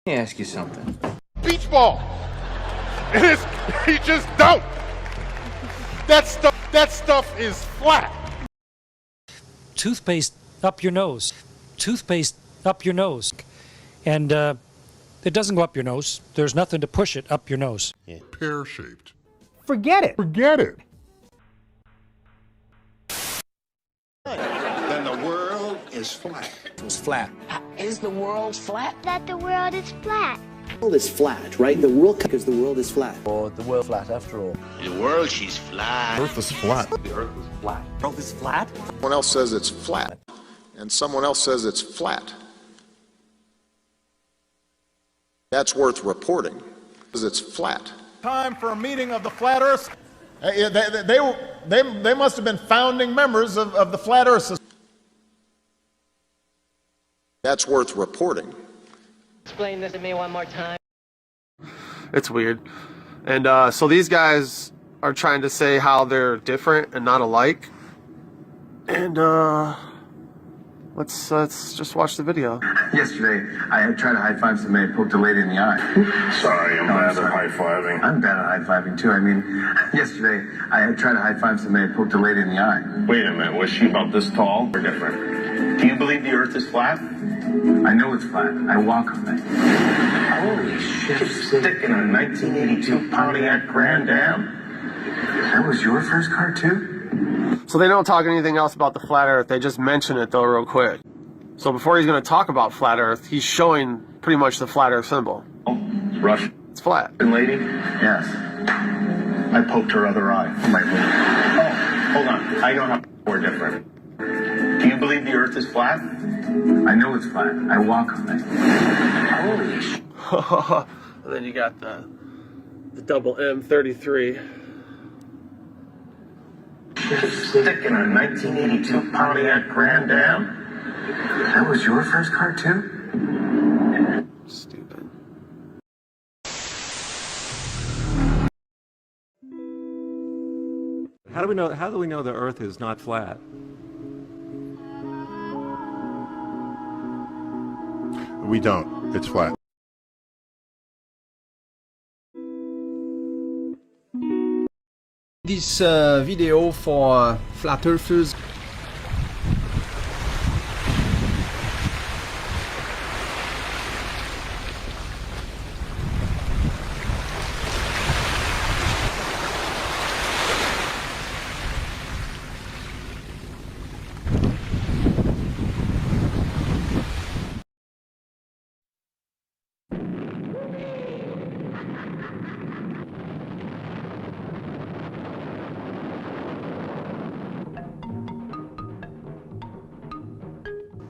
Let me ask you something. Beach ball. It is. He just don't. That stuff is flat. Toothpaste up your nose. Toothpaste up your nose. And it doesn't go up your nose. There's nothing to push it up your nose. Yeah. Pear-shaped. Forget it. Forget it. Then the world is flat. It's flat. Is the world flat? That the world is flat. The world is flat, right? The world, because the world is flat. Or the world flat after all. The world, she's flat. Earth is flat. The Earth is flat. Earth is flat? Someone else says it's flat, and someone else says it's flat. That's worth reporting, because it's flat. Time for a meeting of the Flat Earth. They must have been founding members of the Flat Earth Society. That's worth reporting. Explain this to me one more time. It's weird. And so these guys are trying to say how they're different and not alike. And let's just watch the video. Yesterday, I had tried to high-five somebody, poked a lady in the eye. Sorry, I'm bad at high-fiving. I'm bad at high-fiving, too. I mean, yesterday, I had tried to high-five somebody, poked a lady in the eye. Wait a minute, was she about this tall or different? Do you believe the Earth is flat? I know it's flat. I walk on it. Holy shit, sticking a 1982 Pontiac Grand Am? That was your first car, too? So they don't talk anything else about the flat Earth. They just mention it though real quick. So before he's going to talk about flat Earth, he's showing pretty much the flat Earth symbol. Oh, Russian It's flat. lady? Yes. I poked her other eye. My move. Oh, hold on. I know how we're different. Do you believe the Earth is flat? I know it's flat. I walk on it. Holy shit. And then you got the double M33. Sticking a 1982 Pontiac Grand Am? That was your first car, too? Stupid. How do we know the Earth is not flat? We don't. It's flat. This video for flat earthers.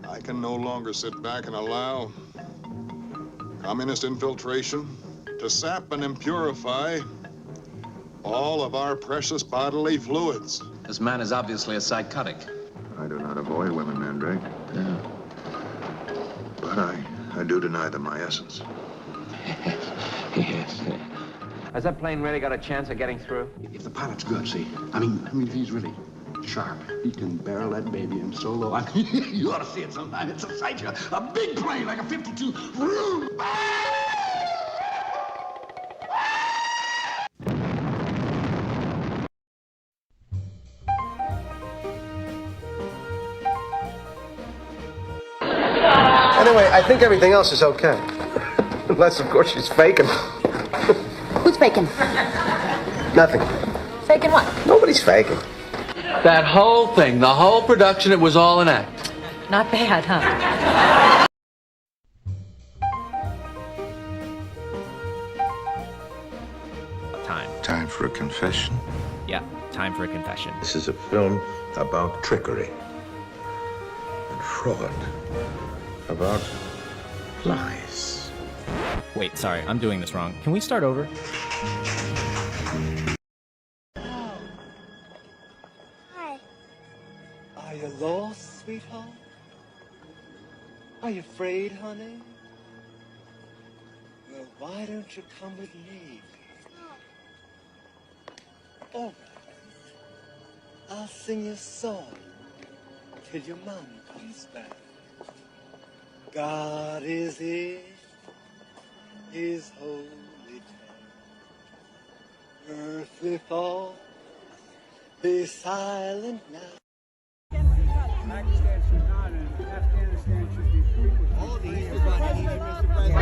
I can no longer sit back and allow communist infiltration to sap and impurify all of our precious bodily fluids. This man is obviously a psychotic. I do not avoid women, Mandrake. Yeah. But I do deny them my essence. Yes. Has that plane really got a chance of getting through? If the pilot's good, see? I mean, if he's really sharp, he can barrel that baby in so low. I mean, you ought to see it sometime. It's a sight. A big plane like a 52. Vroom! Anyway, I think everything else is okay. Unless, of course, she's faking. Who's faking? Nothing. Faking what? Nobody's faking. That whole thing, the whole production, it was all an act. Not bad, huh? Time for a confession. Yeah, time for a confession. This is a film about trickery and fraud, about lies. Wait, sorry, I'm doing this wrong. Can we start over? Hi. Are you lost, sweetheart? Are you afraid, honey? Well, why don't you come with me? All right. I'll sing you a song till your mom comes back. God is here. his holy tale. Earthly fall, be silent now. Pakistan should not and Afghanistan should be free. All the Eastern body here, Mr. President.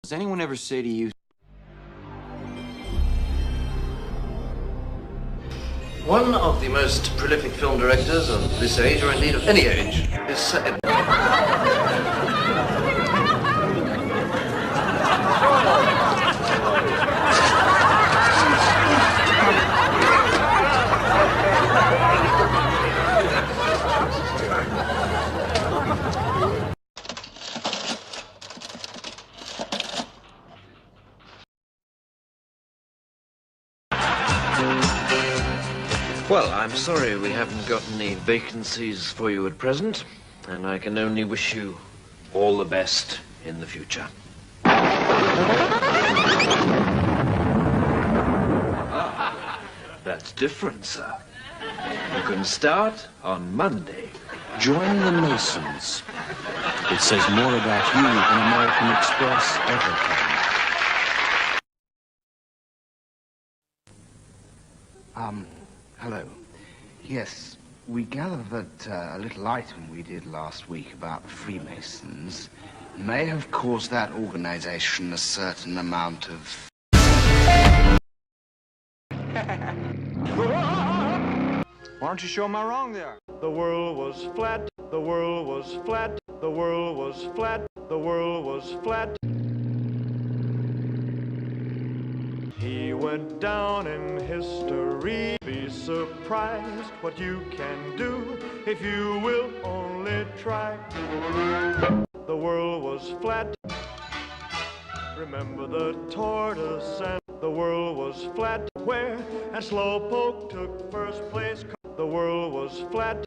Does anyone ever say to you, One of the most prolific film directors of this age, or indeed of any age, is Sir Well, I'm sorry we haven't got any vacancies for you at present, and I can only wish you all the best in the future. Ah, that's different, sir. You can start on Monday. Join the Masons. It says more about you than American Express ever can. Hello. Yes, we gather that a little item we did last week about Freemasons may have caused that organization a certain amount of... Why don't you show them how wrong they are? The world was flat, the world was flat, the world was flat, the world was flat. He went down in history. Be surprised what you can do if you will only try. The world was flat. Remember the tortoise and the world was flat. Where and Slowpoke took first place. The world was flat.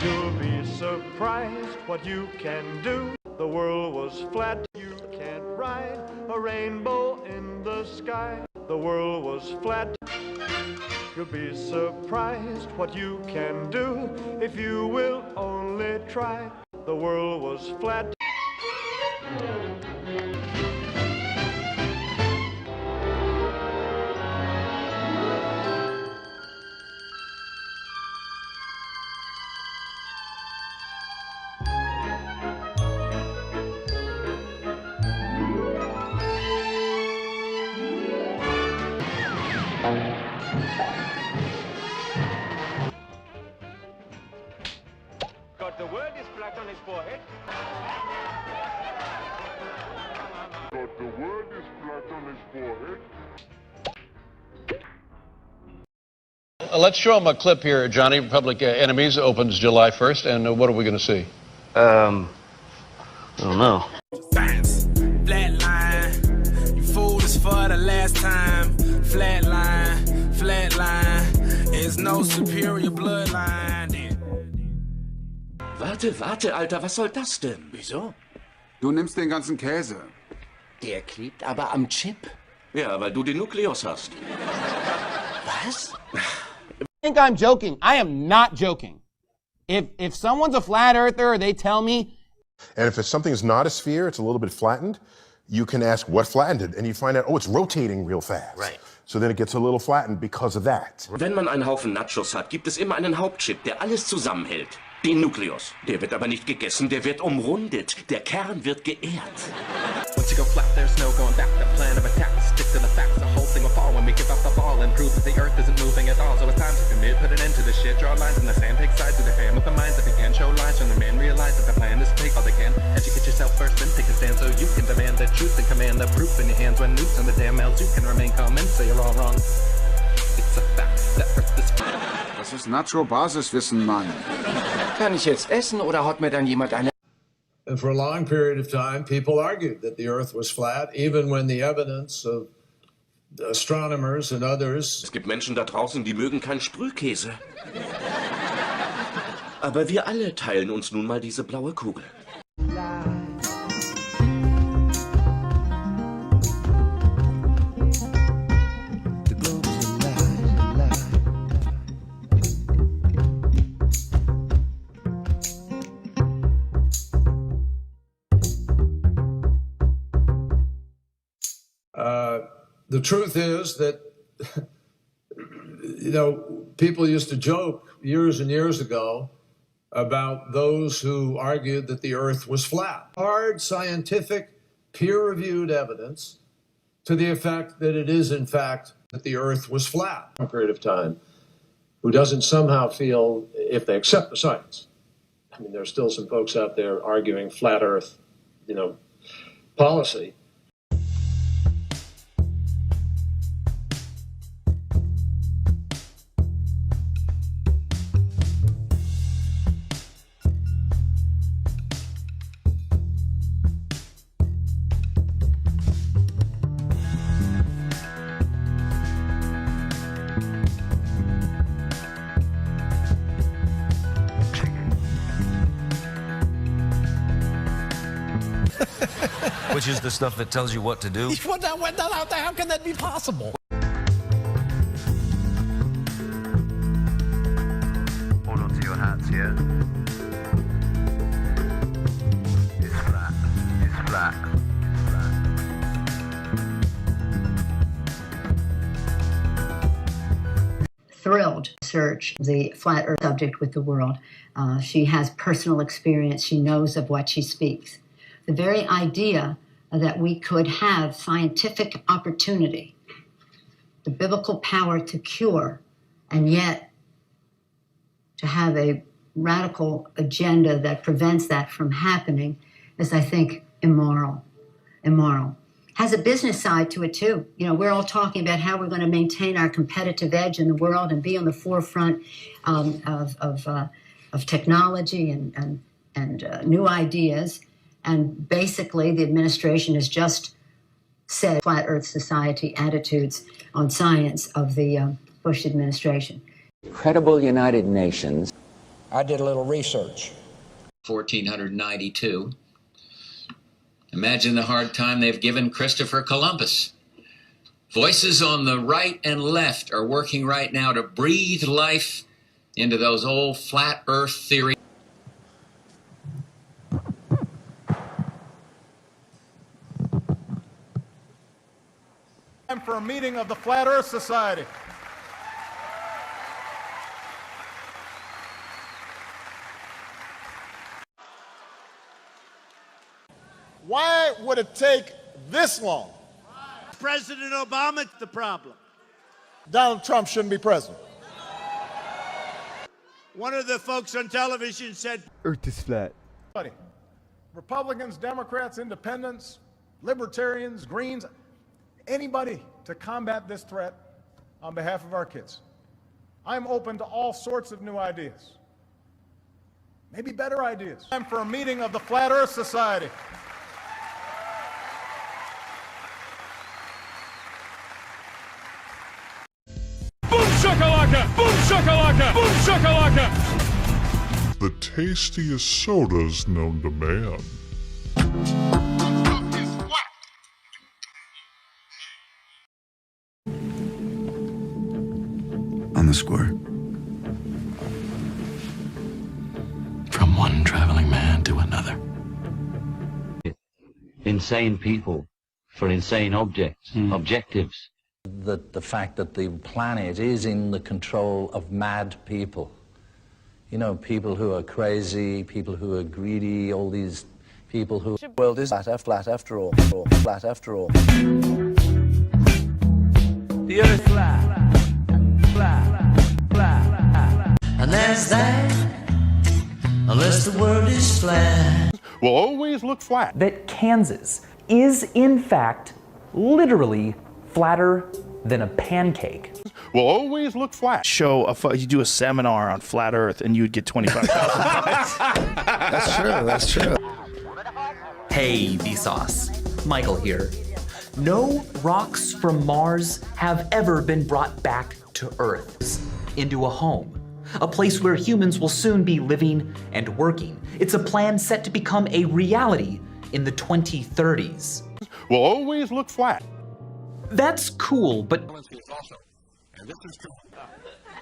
You'll be surprised what you can do. The world was flat. You can't ride a rainbow in the sky. The world was flat. You'll be surprised what you can do if you will only try. The world was flat. Got the word is flat on his forehead. Got the word is flat on his forehead. Let's show them a clip here, Johnny. Public Enemies opens July 1st, and what are we going to see? I don't know. Flatline, you fooled us for the last time. Flatline, flatline, there's no superior bloodline. Warte, Alter, was soll das denn? Wieso? Du nimmst den ganzen Käse. Der klebt aber am Chip. Ja, weil du den Nukleus hast. Was? I think I'm joking. I am not joking. If someone's a flat earther or they tell me... And if something's not a sphere, it's a little bit flattened, you can ask what flattened it, and you find out, oh, it's rotating real fast. Right. So then it gets a little flattened because of that. Wenn man einen Haufen Nachos hat, gibt es immer einen Hauptchip, der alles zusammenhält. Den Nukleus. Der wird aber nicht gegessen, der wird umrundet. Der Kern wird geehrt. Once you go flat, there's no going back. The plan of attack, stick to the facts. The whole thing will fall when we give up the ball and prove that the earth isn't moving at all. So it's time to commit, put an end to the shit. Draw lines in the sand, take sides with the fan with the minds that began. Show lines when the man realized that the plan is to take all they can. Educate yourself first, then take a stand so you can demand the truth and command the proof in your hands. When nukes on the damn L's, you can remain calm and say you're all wrong. It's a fact that earth is... Das ist Nacho-Basiswissen, Mann. Kann ich jetzt essen oder haut mir dann jemand eine... And for a long period of time, people argued that the Earth was flat, even when the evidence of astronomers and others. Es gibt Menschen da draußen, die mögen keinen Sprühkäse. Aber wir alle teilen uns nun mal diese blaue Kugel. The truth is that, you know, people used to joke years and years ago about those who argued that the Earth was flat. Hard scientific, peer-reviewed evidence to the effect that it is, in fact, that the Earth was flat for a period of time, who doesn't somehow feel, if they accept the science. I mean, there's still some folks out there arguing flat Earth, you know, policy. Which is the stuff that tells you what to do? How can that be possible? Hold on to your hats here. It's flat. It's flat. Thrilled to search the flat earth subject with the world. She has personal experience. She knows of what she speaks. The very idea that we could have scientific opportunity, the biblical power to cure, and yet to have a radical agenda that prevents that from happening is, I think, immoral. Immoral. Has a business side to it, too. You know, we're all talking about how we're going to maintain our competitive edge in the world and be on the forefront of technology and new ideas. And basically, the administration has just said flat Earth society attitudes on science of the Bush administration. Credible United Nations. I did a little research. 1492. Imagine the hard time they've given Christopher Columbus. Voices on the right and left are working right now to breathe life into those old flat Earth theories. Time for a meeting of the Flat Earth Society. Why would it take this long? President Obama's the problem. Donald Trump shouldn't be president. One of the folks on television said, Earth is flat. Republicans, Democrats, Independents, Libertarians, Greens, anybody to combat this threat on behalf of our kids. I'm open to all sorts of new ideas. Maybe better ideas. Time for a meeting of the Flat Earth Society. Boom shakalaka! Boom shakalaka! Boom shakalaka! The tastiest sodas known to man. On the square. From one traveling man to another. Insane people for insane objectives. The fact that the planet is in the control of mad people. You know, people who are crazy, people who are greedy, all these people who... The world is flat after all, flat after all. The earth flat, flat. And that's that, unless the world is flat. Will always look flat. That Kansas is, in fact, literally flatter than a pancake. Will always look flat. You do a seminar on flat Earth and you'd get $25,000. That's true. That's true. Hey, Vsauce. Michael here. No rocks from Mars have ever been brought back to Earth, into a home, a place where humans will soon be living and working. It's a plan set to become a reality in the 2030s. Will always look flat. That's cool, but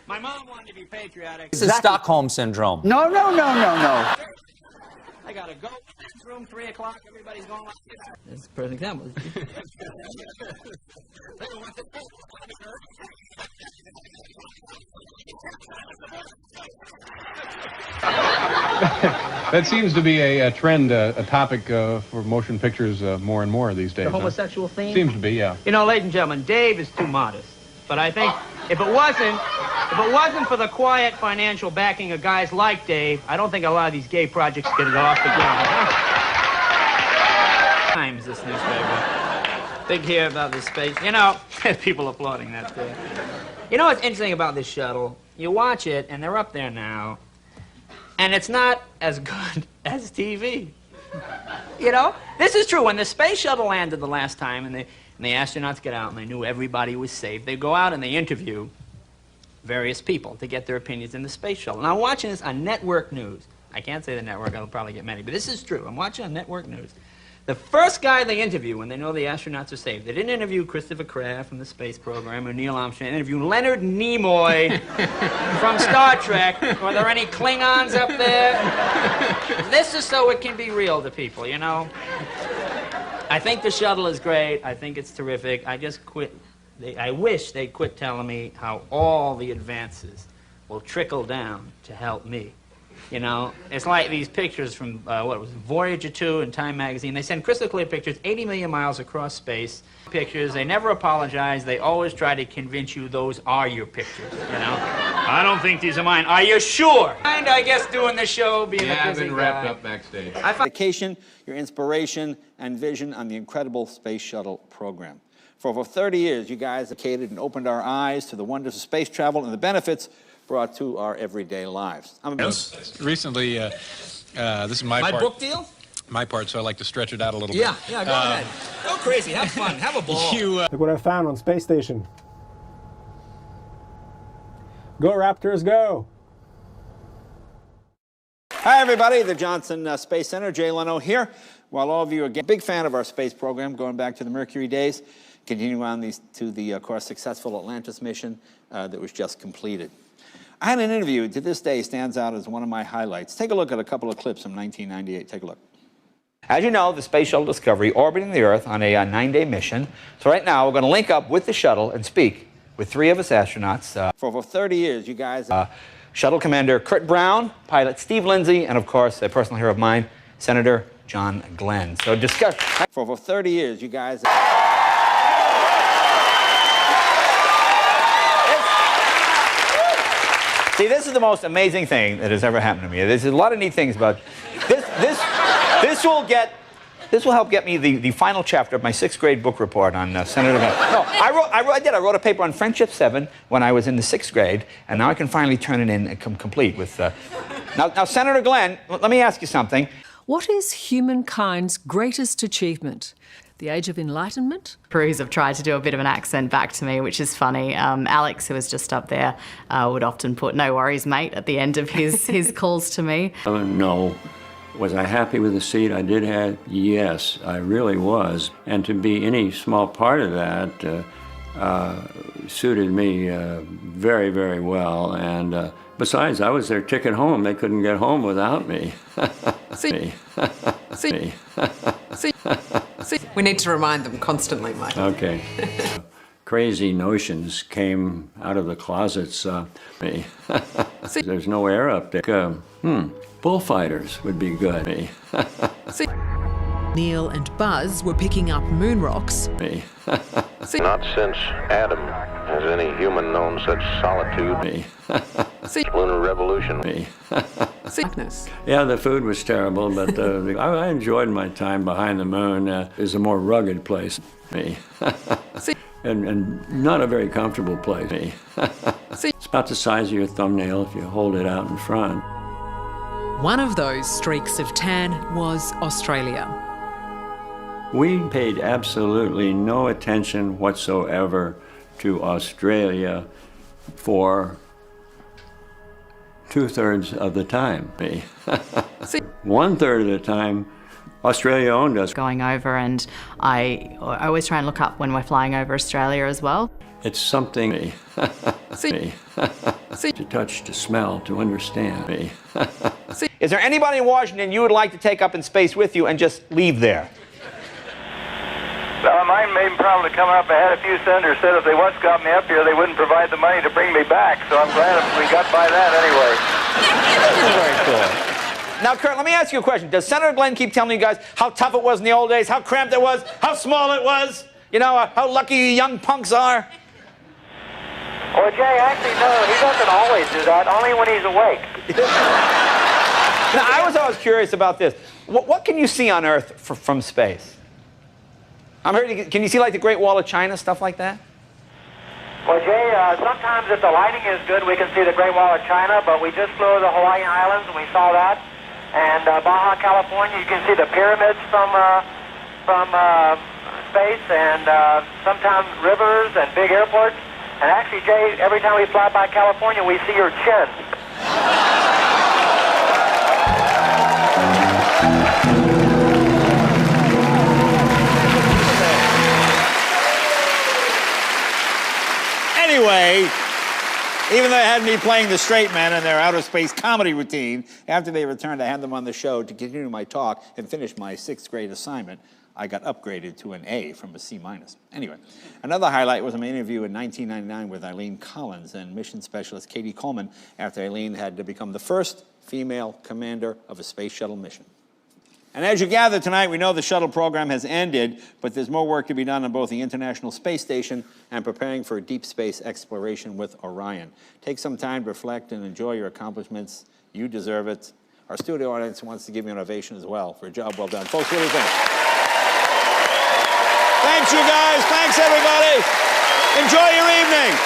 my mom wanted to be patriotic. This is Stockholm Syndrome. No. I gotta go. Next room, 3 o'clock. Everybody's going like this. That's a perfect example. That seems to be a trend, a topic for motion pictures more and more these days. The homosexual theme? Seems to be, yeah. You know, ladies and gentlemen, Dave is too modest. But I think if it wasn't for the quiet financial backing of guys like Dave, I don't think a lot of these gay projects could go off the ground. Times, this newspaper. Big here about this space. You know, people applauding that there. You know what's interesting about this shuttle? You watch it, and they're up there now, and it's not as good as TV. You know? This is true. When the space shuttle landed the last time, and the astronauts get out and they knew everybody was safe, they go out and they interview various people to get their opinions in the space shuttle. Now, I'm watching this on network news. I can't say the network, I'll probably get many, but this is true. I'm watching on network news. The first guy they interview when they know the astronauts are safe, they didn't interview Christopher Kraft from the space program or Neil Armstrong. They interviewed Leonard Nimoy from Star Trek. Are there any Klingons up there? This is so it can be real to people, you know? I think the shuttle is great. I think it's terrific. I just quit. I wish they'd quit telling me how all the advances will trickle down to help me. You know, it's like these pictures from, what was it, Voyager 2 and Time magazine. They send crystal clear pictures 80 million miles across space. Pictures, they never apologize. They always try to convince you those are your pictures, you know? I don't think these are mine. Are you sure? And I guess doing the show, being a busy I've been wrapped guy. up backstage. Dedication, your inspiration, and vision on the incredible Space Shuttle program. For over 30 years, you guys have educated and opened our eyes to the wonders of space travel and the benefits brought to our everyday lives. Recently, this is my part. My book deal? My part, so I like to stretch it out a little Yeah, bit. yeah, go ahead. Go crazy, have fun, have a ball. Look what I found on Space Station. Go Raptors, go! Hi, everybody. The Johnson Space Center. Jay Leno here. While all of you are a big fan of our space program, going back to the Mercury days, continuing on to the, of course, successful Atlantis mission that was just completed. I had an interview, to this day, stands out as one of my highlights. Take a look at a couple of clips from 1998. Take a look. As you know, the Space Shuttle Discovery orbiting the Earth on a 9-day mission. So right now, we're going to link up with the shuttle and speak with 3 of its astronauts. For over 30 years, you guys... Shuttle Commander Kurt Brown, pilot Steve Lindsay, and of course, a personal hero of mine, Senator John Glenn. So discuss... For over 30 years, you guys... See, this is the most amazing thing that has ever happened to me. There's a lot of neat things about this. This will help get me the final chapter of my 6th grade book report on Senator Glenn. No, I wrote a paper on Friendship 7 when I was in the 6th grade, and now I can finally turn it in and complete with... Now, Senator Glenn, let me ask you something. What is humankind's greatest achievement? The Age of Enlightenment? Crews have tried to do a bit of an accent back to me, which is funny. Alex, who was just up there, would often put "no worries, mate" at the end of his calls to me. No. Was I happy with the seat I did have? Yes, I really was. And to be any small part of that suited me very, very well. And besides, I was their ticket home. They couldn't get home without me. We need to remind them constantly, Mike. Okay. Crazy notions came out of the closets. There's no air up there. Bullfighters would be good. Neil and Buzz were picking up moon rocks. Not since Adam has any human known such solitude. Lunar revolution. Yeah, the food was terrible, but I enjoyed my time behind the moon. It's a more rugged place. And not a very comfortable place. It's about the size of your thumbnail if you hold it out in front. One of those streaks of tan was Australia. We paid absolutely no attention whatsoever to Australia for 2/3 of the time. 1/3 of the time, Australia owned us. Going over, and I always try and look up when we're flying over Australia as well. It's something to touch, to smell, to understand. Is there anybody in Washington you would like to take up in space with you and just leave there? Mine may probably come up. I had a few senators said if they once got me up here, they wouldn't provide the money to bring me back. So I'm glad if we got by that anyway. Very cool. Now, Kurt, let me ask you a question. Does Senator Glenn keep telling you guys how tough it was in the old days, how cramped it was, how small it was? You know, how lucky you young punks are? Well, Jay, actually, no, he doesn't always do that, only when he's awake. Now, I was always curious about this. What can you see on Earth from space? I'm hearing, can you see like the Great Wall of China, stuff like that? Well, Jay, sometimes if the lighting is good, we can see the Great Wall of China, but we just flew over the Hawaiian Islands and we saw that. And Baja California, you can see the pyramids from space, and sometimes rivers and big airports. And actually, Jay, every time we fly by California, we see your chin. Anyway, even though they had me playing the straight man in their outer space comedy routine, after they returned, I had them on the show to continue my talk and finish my 6th grade assignment. I got upgraded to an A from a C-. Anyway, another highlight was my interview in 1999 with Eileen Collins and mission specialist Katie Coleman after Eileen had to become the first female commander of a space shuttle mission. And as you gather tonight, we know the shuttle program has ended, but there's more work to be done on both the International Space Station and preparing for deep space exploration with Orion. Take some time to reflect and enjoy your accomplishments. You deserve it. Our studio audience wants to give you an ovation as well for a job well done. Folks, what do you think? Thanks, you guys. Thanks, everybody. Enjoy your evening.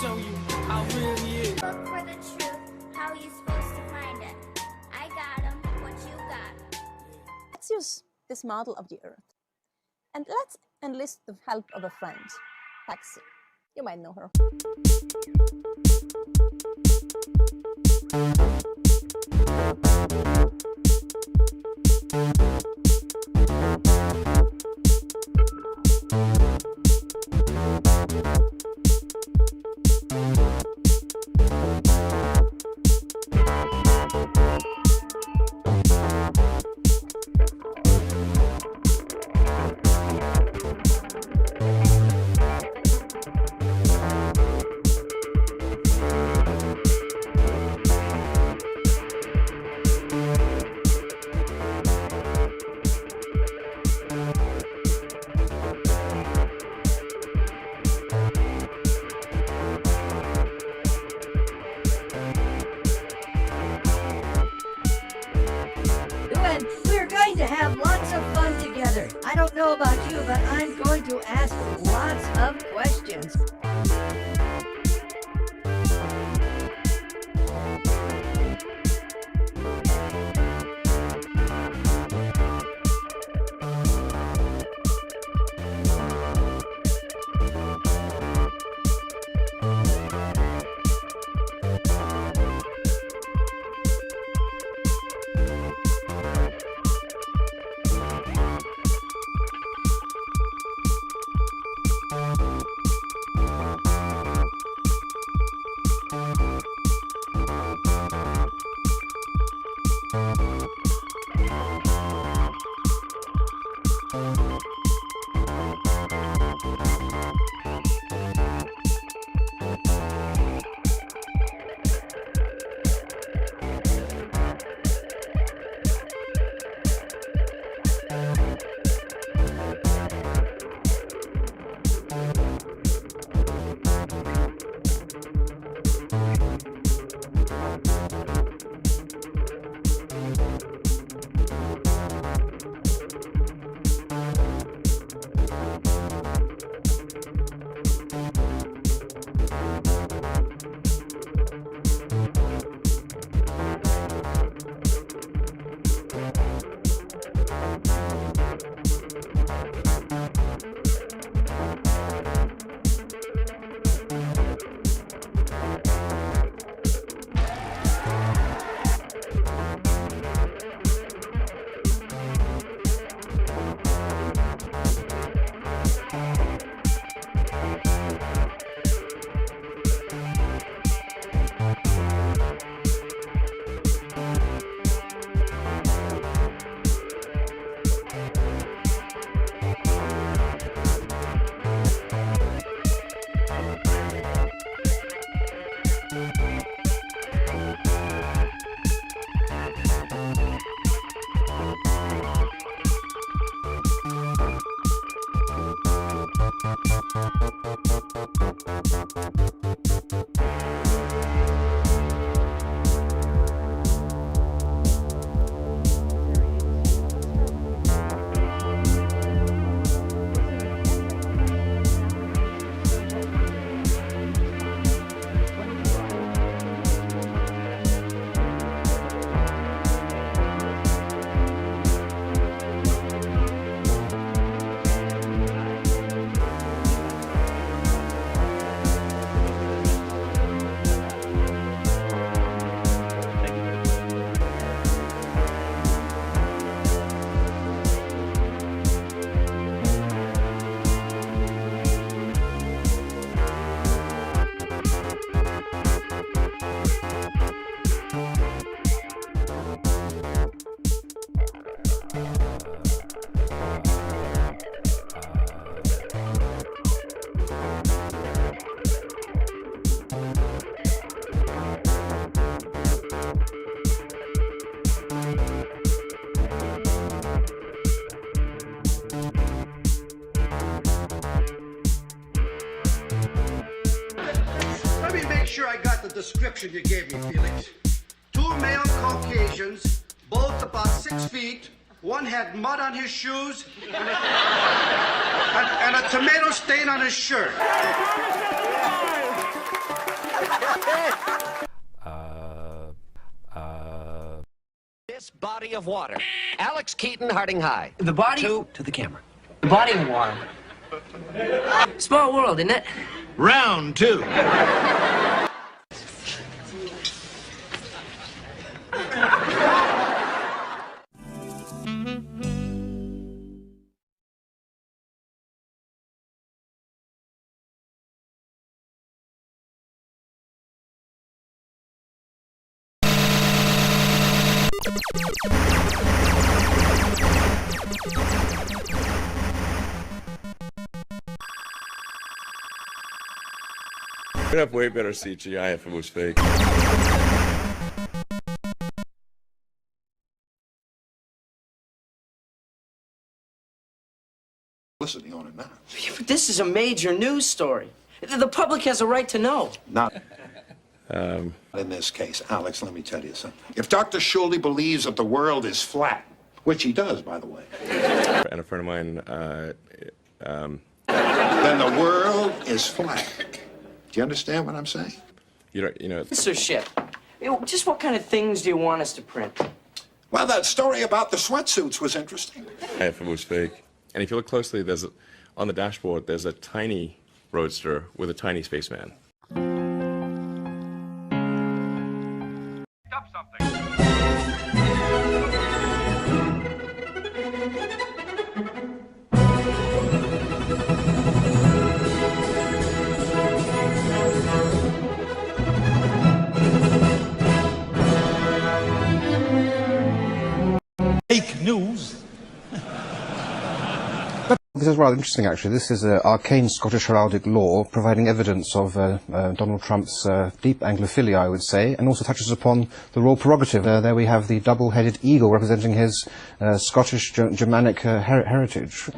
Show you how real he is. Look for the truth, how you supposed to find it. I got 'em, what you got? Let's use this model of the Earth. And let's enlist the help of a friend, Taxi. You might know her. We're going to have lots of fun together. I don't know about you, but I'm going to ask lots of questions. make sure I got the description you gave me, Felix. 2 male Caucasians, both about 6 feet. One had mud on his shoes and a tomato stain on his shirt. This body of water. Alex Keaton, Harding High. The body? To the camera. The body of water. Small world, isn't it? Round 2. We'd have way better CGI if it was fake. Listening on it now. Yeah, but this is a major news story. The public has a right to know. Not in this case. Alex, let me tell you something. If Dr. Schulde believes that the world is flat, which he does, by the way, And a friend of mine, then the world is flat. Do you understand what I'm saying? you know. So shit. Just what kind of things do you want us to print? Well, that story about the sweatsuits was interesting. If it was fake. And if you look closely, on the dashboard, there's a tiny roadster with a tiny spaceman. Stop something. Fake news. This is rather interesting, actually. This is arcane Scottish heraldic law providing evidence of Donald Trump's deep Anglophilia, I would say, and also touches upon the royal prerogative. There we have the double-headed eagle representing his Scottish Germanic heritage.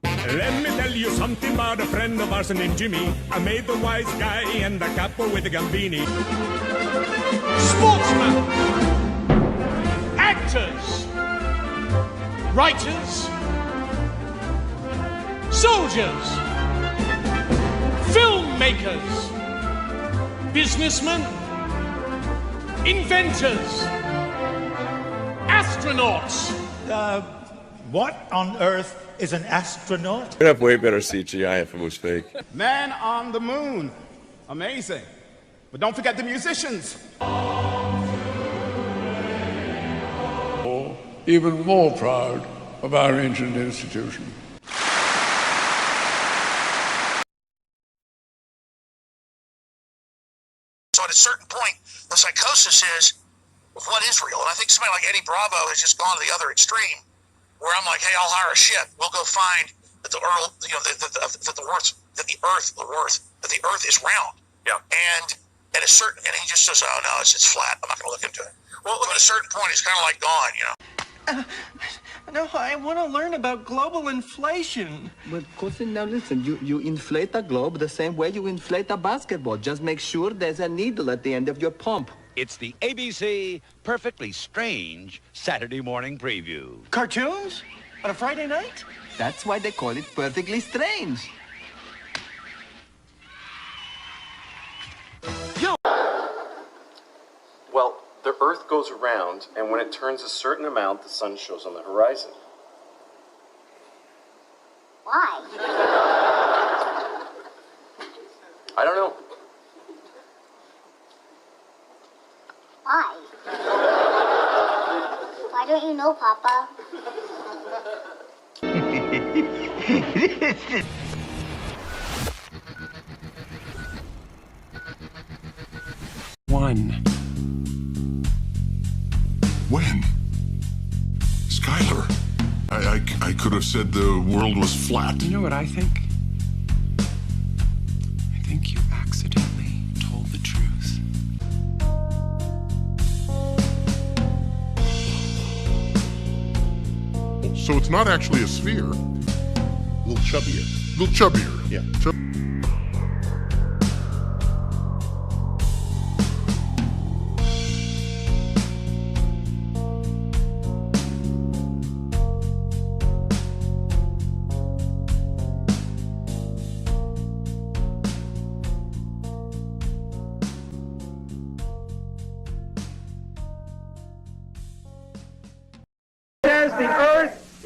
Let me tell you something about a friend of ours named Jimmy. I made the wise guy and the capo with the gambini. Sportsmen, actors, writers, soldiers, filmmakers, businessmen, inventors, astronauts. What on earth is an astronaut? We'd have way better CGI if it was fake. Man on the moon. Amazing. But don't forget the musicians. Even more proud of our ancient institution. So at a certain point, the psychosis is, what is real? And I think somebody like Eddie Bravo has just gone to the other extreme, where I'm like, hey, I'll hire a ship. We'll go find that the Earth, that the Earth is round. Yeah. And at a certain, and he just says, oh no, it's flat. I'm not going to look into it. Well, at a certain point, he's kind of like gone, you know. No, I want to learn about global inflation. But cousin, now listen, you inflate a globe the same way you inflate a basketball. Just make sure there's a needle at the end of your pump. It's the ABC Perfectly Strange Saturday morning preview. Cartoons? On a Friday night? That's why they call it Perfectly Strange. Well, the Earth goes around, and when it turns a certain amount, the sun shows on the horizon. Why? I don't know. Why? Why don't you know, Papa? One. When? Skylar, I could have said the world was flat. You know what I think? I think you accidentally told the truth. So it's not actually a sphere. A little chubbier. A little chubbier. Yeah.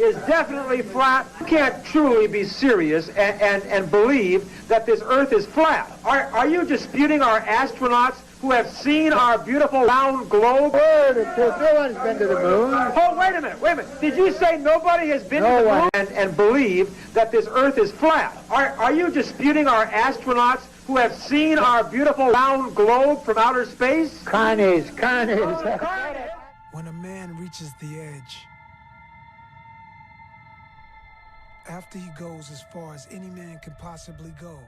is definitely flat. You can't truly be serious and believe that this Earth is flat. Are you disputing our astronauts who have seen our beautiful round globe? No one's been to the moon. Oh, wait a minute. Did you say nobody has been to the moon and believe that this Earth is flat? Are you disputing our astronauts who have seen our beautiful round globe from outer space? Carnies. When a man reaches the edge, after he goes as far as any man can possibly go,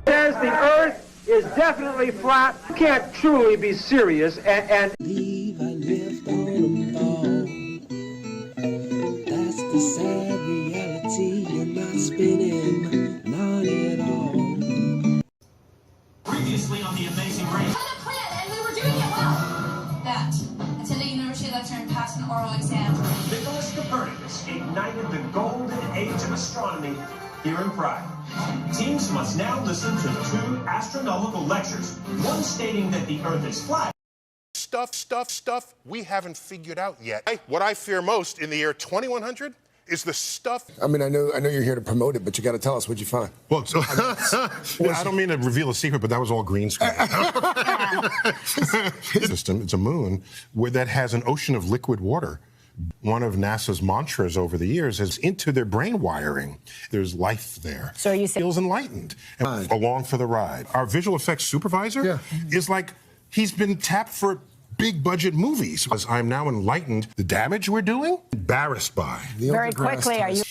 says the Earth is definitely flat. You can't truly be serious and Believe I lived on a ball. That's the sad reality. You're not spinning, not at all. Previously on The Amazing Race. Had a plan, and we were doing it well. That, attending university lecture and passed an oral exam. Nicholas Copernicus ignited the golden age of astronomy here in Prague. Teams must now listen to 2 astronomical lectures, one stating that the Earth is flat. Stuff we haven't figured out yet. What I fear most in the year 2100 is the stuff. I mean, I know you're here to promote it, but you got to tell us what you find. Well, I don't mean to reveal a secret, but that was all green screen. System, it's a moon that has an ocean of liquid water. One of NASA's mantras over the years is into their brain wiring. There's life there. So you say feels enlightened and along for the ride. Our visual effects supervisor is like he's been tapped for big budget movies. As I'm now enlightened, the damage we're doing, embarrassed by. very quickly. Are you?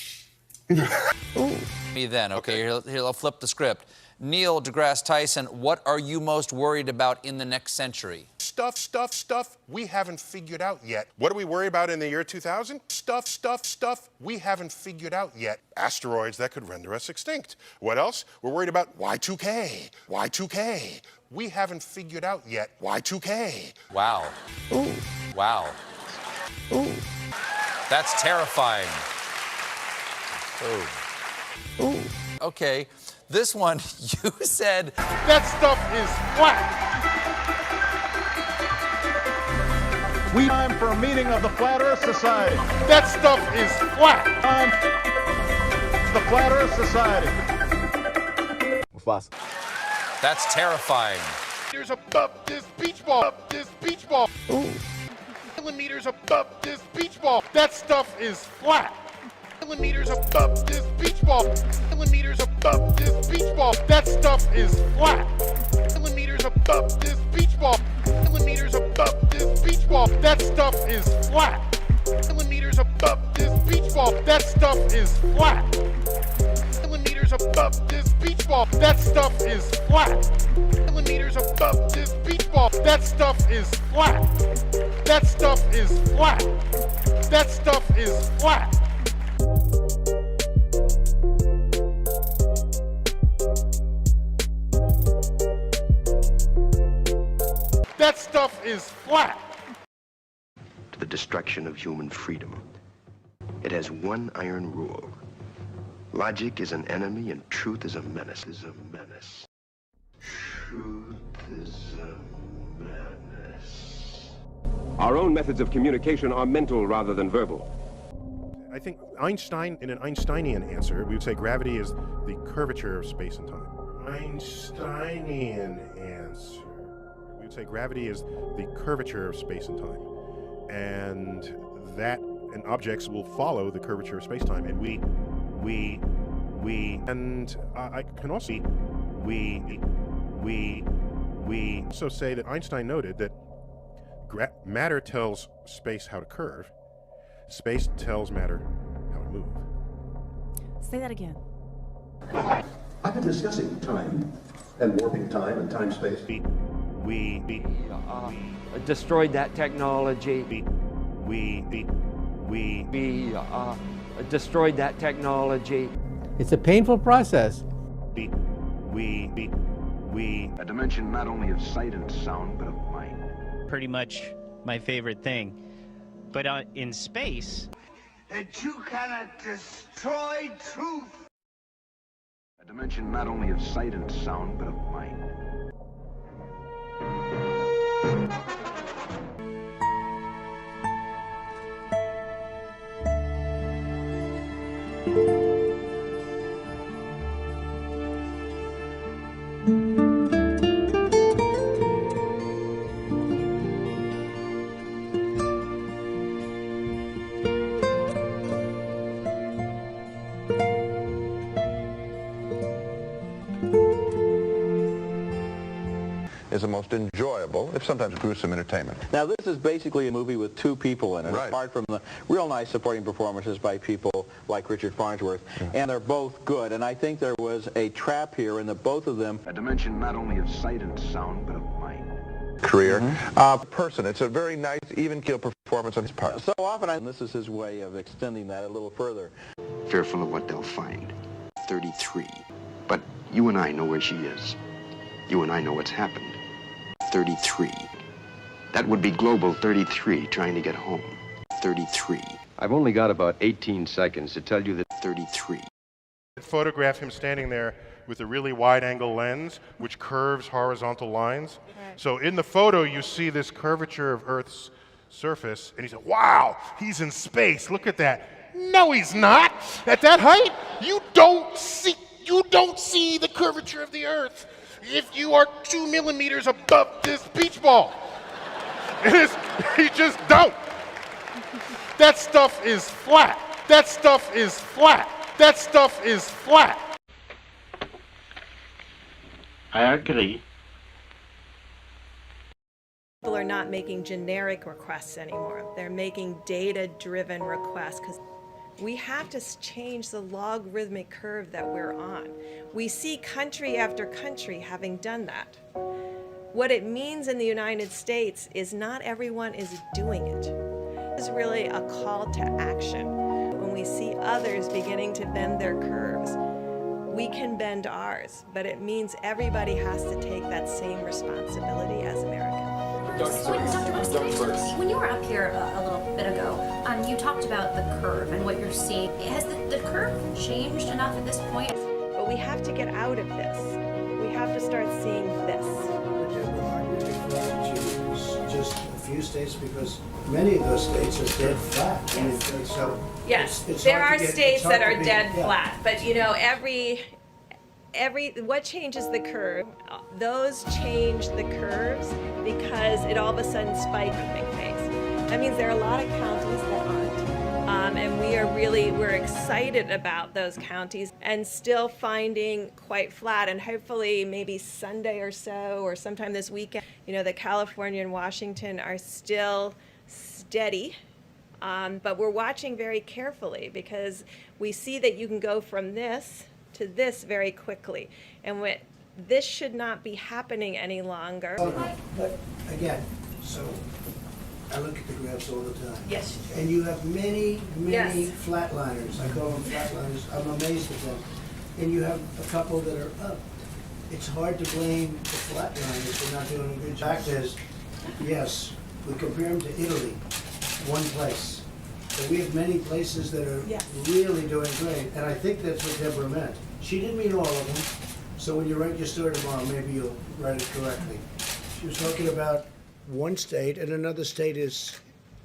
Me then. Okay, here I'll flip the script. Neil deGrasse Tyson, what are you most worried about in the next century? Stuff we haven't figured out yet. What do we worry about in the year 2000? Stuff we haven't figured out yet. Asteroids that could render us extinct. What else? We're worried about Y2K. We haven't figured out yet. Y2K. Wow. Ooh. Wow. Ooh. That's terrifying. Ooh. Ooh. Okay, this one, you said... That stuff is flat. Time for a meeting of the Flat Earth Society. That stuff is flat. Time the Flat Earth Society. That's terrifying. Meters above this beach ball. Ooh. Millimeters above this beach ball. That stuff is flat. Millimeters above this beach ball. Millimeters above this beach ball. That stuff is flat. Millimeters above this beach ball. Millimeters above this beach ball. That stuff is flat. Millimeters above this beach ball. That stuff is flat. Millimeters above this beach ball. That stuff is flat. Millimeters above this beach ball. That stuff is flat. That stuff is flat. That stuff is flat. That stuff is flat. To the destruction of human freedom. It has one iron rule. Logic is an enemy and truth is a menace. Truth is a menace. Our own methods of communication are mental rather than verbal. I think Einstein, in an Einsteinian answer, we would say gravity is the curvature of space and time. Einsteinian answer. We would say gravity is the curvature of space and time. And objects will follow the curvature of space-time. And I can also, we also say that Einstein noted that matter tells space how to curve, space tells matter how to move. Say that again. I've been discussing time and warping time and time-space. We destroyed that technology. We destroyed that technology. It's a painful process. A dimension not only of sight and sound, but of mind. Pretty much my favorite thing. But in space... That you cannot destroy truth. A dimension not only of sight and sound, but of mind. Is the most enjoyable, if sometimes gruesome, entertainment. Now, this is basically a movie with two people in it, Right. apart from the real nice supporting performances by people like Richard Farnsworth. And they're both good. And I think there was a trap here in that both of them... A dimension not only of sight and sound, but of mind. Career. Person. It's a very nice, even-keel performance on his part. So often, and this is his way of extending that a little further. Fearful of what they'll find. 33. But you and I know where she is. You and I know what's happened. 33. That would be Global 33 trying to get home. 33. I've only got about 18 seconds to tell you that 33. Photograph him standing there with a really wide-angle lens, which curves horizontal lines. Right. So in the photo, you see this curvature of Earth's surface, and he said, wow, he's in space, look at that. No, he's not. At that height, you don't see the curvature of the Earth if you are 2 millimeters above this beach ball. You just don't. That stuff is flat. That stuff is flat. That stuff is flat. I agree. People are not making generic requests anymore. They're making data-driven requests because we have to change the logarithmic curve that we're on. We see country after country having done that. What it means in the United States is not everyone is doing it. It's really a call to action. When we see others beginning to bend their curves, we can bend ours, but it means everybody has to take that same responsibility as Americans. Dr. Brooks, when you were up here a little bit ago, you talked about the curve and what you're seeing. Has the curve changed enough at this point? But we have to get out of this. We have to start seeing this. Just a few states, because many of those states are dead flat. Yes. I mean, so yes, it's there hard are to get, states that are dead yeah. flat, but you know, what changes the curve? Those change the curves because it all of a sudden spikes in big face. That means there are a lot of counties that aren't, and we're excited about those counties and still finding quite flat. And hopefully, maybe Sunday or so, or sometime this weekend, you know, the California and Washington are still steady. But we're watching very carefully because we see that you can go from this to this very quickly. And this should not be happening any longer. But again, so I look at the graphs all the time. Yes. And you have many Yes. flatliners. I call them flatliners. I'm amazed at them. And you have a couple that are up. It's hard to blame the flatliners for not doing a good job. The fact is, yes, we compare them to Italy, one place. But we have many places that are really doing great, and I think that's what Deborah meant. She didn't mean all of them, so when you write your story tomorrow, maybe you'll write it correctly. She was talking about one state, and another state is,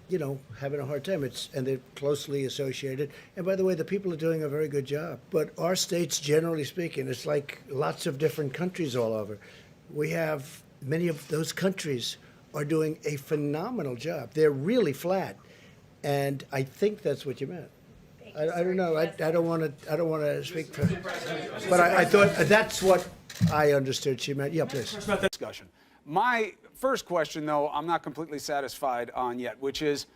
you know, having a hard time. And they're closely associated. And by the way, the people are doing a very good job. But our states, generally speaking, it's like lots of different countries all over. We have many of those countries are doing a phenomenal job. They're really flat. And I think that's what you meant. I don't know. I don't want to speak for, but I thought that's what I understood she meant. Yeah, please. About that discussion. My first question, though, I'm not completely satisfied on yet, which is,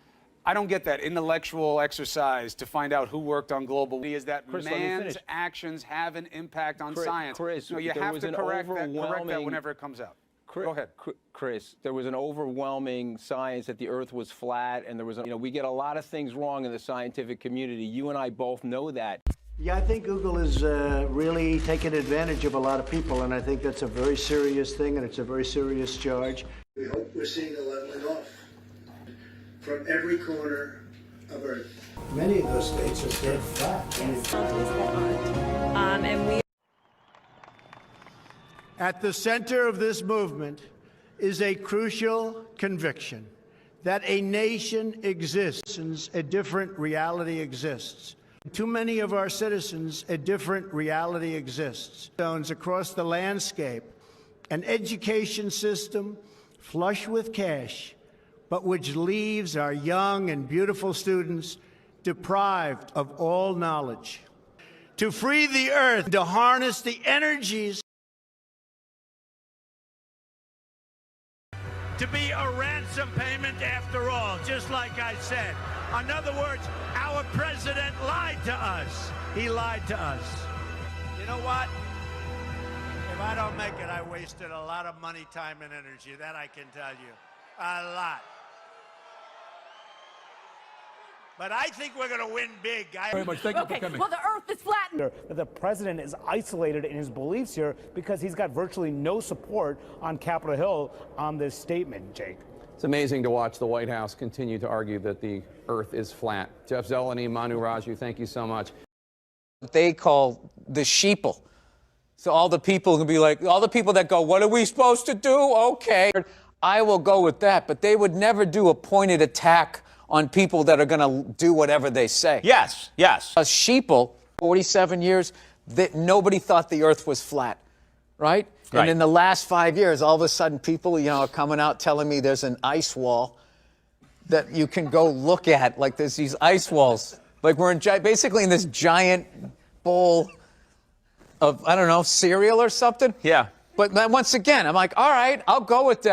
I don't get that intellectual exercise to find out who worked on global. Is that Chris, man's actions have an impact on science? Chris, no, you have to correct that whenever it comes out. Go ahead. Chris, there was an overwhelming science that the Earth was flat, and there was, we get a lot of things wrong in the scientific community. You and I both know that. Yeah, I think Google is really taking advantage of a lot of people, and I think that's a very serious thing, and it's a very serious charge. We hope we're seeing a leveling off from every corner of Earth. Many of those states are dead flat. And we At the center of this movement is a crucial conviction that a nation exists, a different reality exists. Too many of our citizens, a different reality exists. Across the landscape, an education system flush with cash, but which leaves our young and beautiful students deprived of all knowledge. To free the earth, to harness the energies. To be a ransom payment after all, just like I said. In other words, our president lied to us. He lied to us. You know what? If I don't make it, I wasted a lot of money, time, and energy. That I can tell you. A lot. But I think we're going to win big. Very much. Thank you for coming. Well, the Earth is flattened. The president is isolated in his beliefs here because he's got virtually no support on Capitol Hill on this statement, Jake. It's amazing to watch the White House continue to argue that the Earth is flat. Jeff Zeleny, Manu Raju, thank you so much. They call the sheeple. So all the people can be like, all the people that go, what are we supposed to do? Okay. I will go with that. But they would never do a pointed attack on people that are going to do whatever they say. Yes, yes. A sheeple, 47 years, that nobody thought the earth was flat, right? And in the last 5 years, all of a sudden people, are coming out telling me there's an ice wall that you can go look at. Like there's these ice walls. Like we're basically in this giant bowl of, I don't know, cereal or something. Yeah. But then once again, I'm like, all right, I'll go with that.